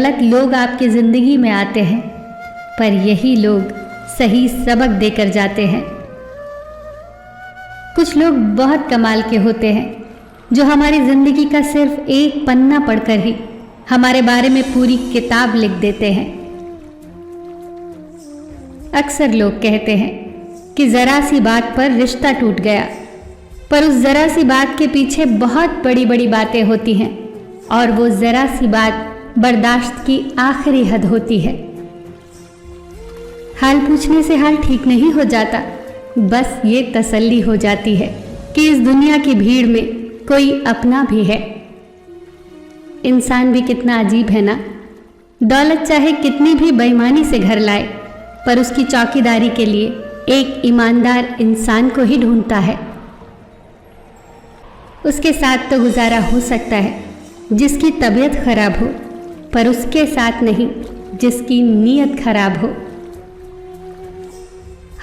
गलत लोग आपकी ज़िंदगी में आते हैं, पर यही लोग सही सबक देकर जाते हैं। कुछ लोग बहुत कमाल के होते हैं, जो हमारी ज़िंदगी का सिर्फ एक पन्ना पढ़कर ही हमारे बारे में पूरी किताब लिख देते हैं। अक्सर लोग कहते हैं कि ज़रा सी बात पर रिश्ता टूट गया, पर उस ज़रा सी बात के पीछे बहुत बड़ी बड़ी बातें होती हैं और वो ज़रा सी बात बर्दाश्त की आखिरी हद होती है। हाल पूछने से हाल ठीक नहीं हो जाता, बस ये तसल्ली हो जाती है कि इस दुनिया की भीड़ में कोई अपना भी है। इंसान भी कितना अजीब है ना। दौलत चाहे कितनी भी बेईमानी से घर लाए, पर उसकी चौकीदारी के लिए एक ईमानदार इंसान को ही ढूंढता है। उसके साथ तो गुजारा हो सकता है जिसकी तबीयत खराब हो, पर उसके साथ नहीं जिसकी नीयत खराब हो।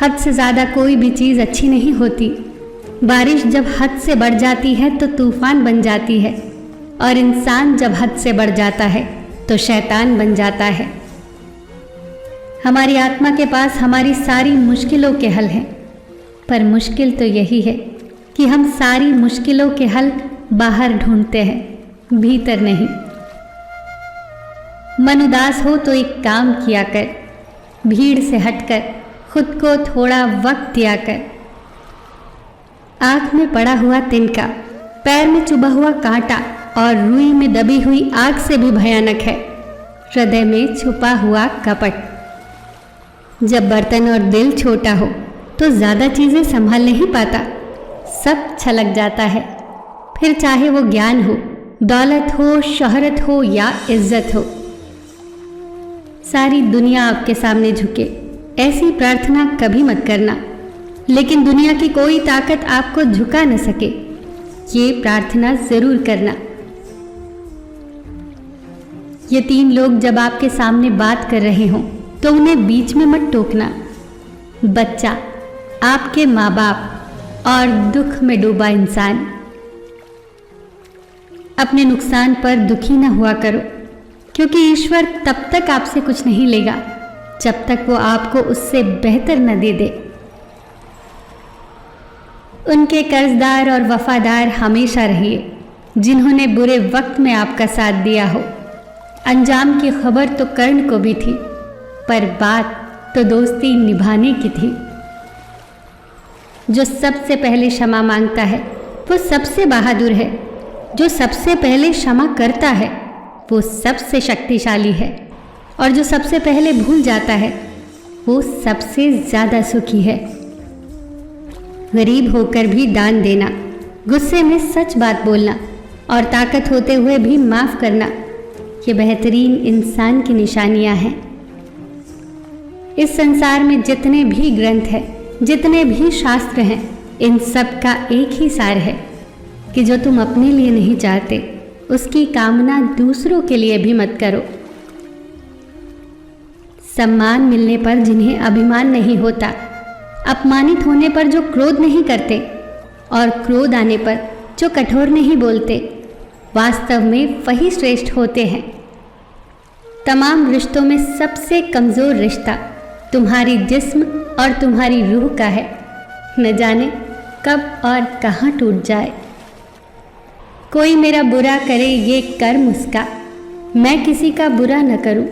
हद से ज़्यादा कोई भी चीज़ अच्छी नहीं होती। बारिश जब हद से बढ़ जाती है तो तूफान बन जाती है, और इंसान जब हद से बढ़ जाता है तो शैतान बन जाता है। हमारी आत्मा के पास हमारी सारी मुश्किलों के हल हैं, पर मुश्किल तो यही है कि हम सारी मुश्किलों के हल बाहर ढूंढते हैं, भीतर नहीं। मन उदास हो तो एक काम किया कर, भीड़ से हटकर खुद को थोड़ा वक्त दिया कर। आँख में पड़ा हुआ तिनका, पैर में चुभा हुआ कांटा और रुई में दबी हुई आग से भी भयानक है हृदय में छुपा हुआ कपट। जब बर्तन और दिल छोटा हो तो ज़्यादा चीज़ें संभाल नहीं पाता, सब छलक जाता है। फिर चाहे वो ज्ञान हो, दौलत हो, शोहरत हो या इज्जत हो। सारी दुनिया आपके सामने झुके, ऐसी प्रार्थना कभी मत करना। लेकिन दुनिया की कोई ताकत आपको झुका न सके, ये प्रार्थना ज़रूर करना। ये 3 लोग जब आपके सामने बात कर रहे हों तो उन्हें बीच में मत टोकना। बच्चा, आपके माँ बाप और दुख में डूबा इंसान। अपने नुकसान पर दुखी न हुआ करो, क्योंकि ईश्वर तब तक आपसे कुछ नहीं लेगा जब तक वो आपको उससे बेहतर न दे दे। उनके कर्जदार और वफादार हमेशा रहिए जिन्होंने बुरे वक्त में आपका साथ दिया हो। अंजाम की खबर तो कर्ण को भी थी, पर बात तो दोस्ती निभाने की थी। जो सबसे पहले क्षमा मांगता है वो सबसे बहादुर है। जो सबसे पहले क्षमा करता है वो सबसे शक्तिशाली है, और जो सबसे पहले भूल जाता है वो सबसे ज़्यादा सुखी है। गरीब होकर भी दान देना, गुस्से में सच बात बोलना और ताकत होते हुए भी माफ़ करना, ये बेहतरीन इंसान की निशानियां हैं। इस संसार में जितने भी ग्रंथ हैं, जितने भी शास्त्र हैं, इन सब का एक ही सार है कि जो तुम अपने लिए नहीं चाहते उसकी कामना दूसरों के लिए भी मत करो। सम्मान मिलने पर जिन्हें अभिमान नहीं होता, अपमानित होने पर जो क्रोध नहीं करते और क्रोध आने पर जो कठोर नहीं बोलते, वास्तव में वही श्रेष्ठ होते हैं। तमाम रिश्तों में सबसे कमज़ोर रिश्ता तुम्हारी जिस्म और तुम्हारी रूह का है। न जाने कब और कहाँ टूट जाए। कोई मेरा बुरा करे ये कर्म उसका, मैं किसी का बुरा न करूं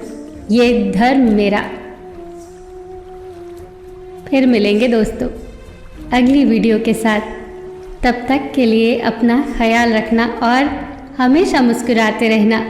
ये धर्म मेरा। फिर मिलेंगे दोस्तों अगली वीडियो के साथ। तब तक के लिए अपना ख्याल रखना और हमेशा मुस्कुराते रहना।